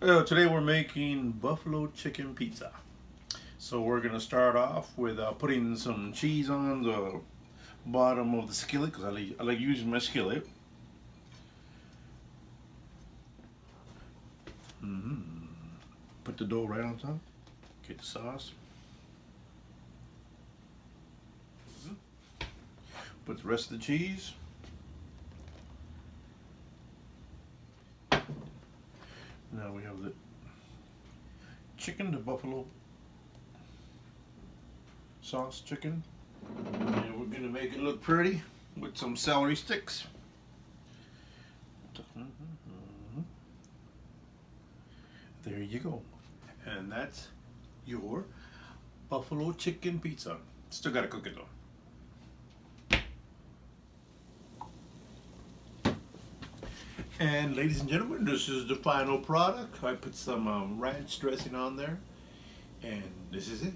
Today we're making buffalo chicken pizza. So we're gonna start off with putting some cheese on the bottom of the skillet because I like using my skillet. Put the dough right on top. Get the sauce. Put the rest of the cheese. Now we have the chicken, the buffalo sauce chicken. And we're gonna make it look pretty with some celery sticks. There you go. And that's your buffalo chicken pizza. Still gotta cook it though. And ladies and gentlemen, this is the final product. I put some ranch dressing on there, and this is it.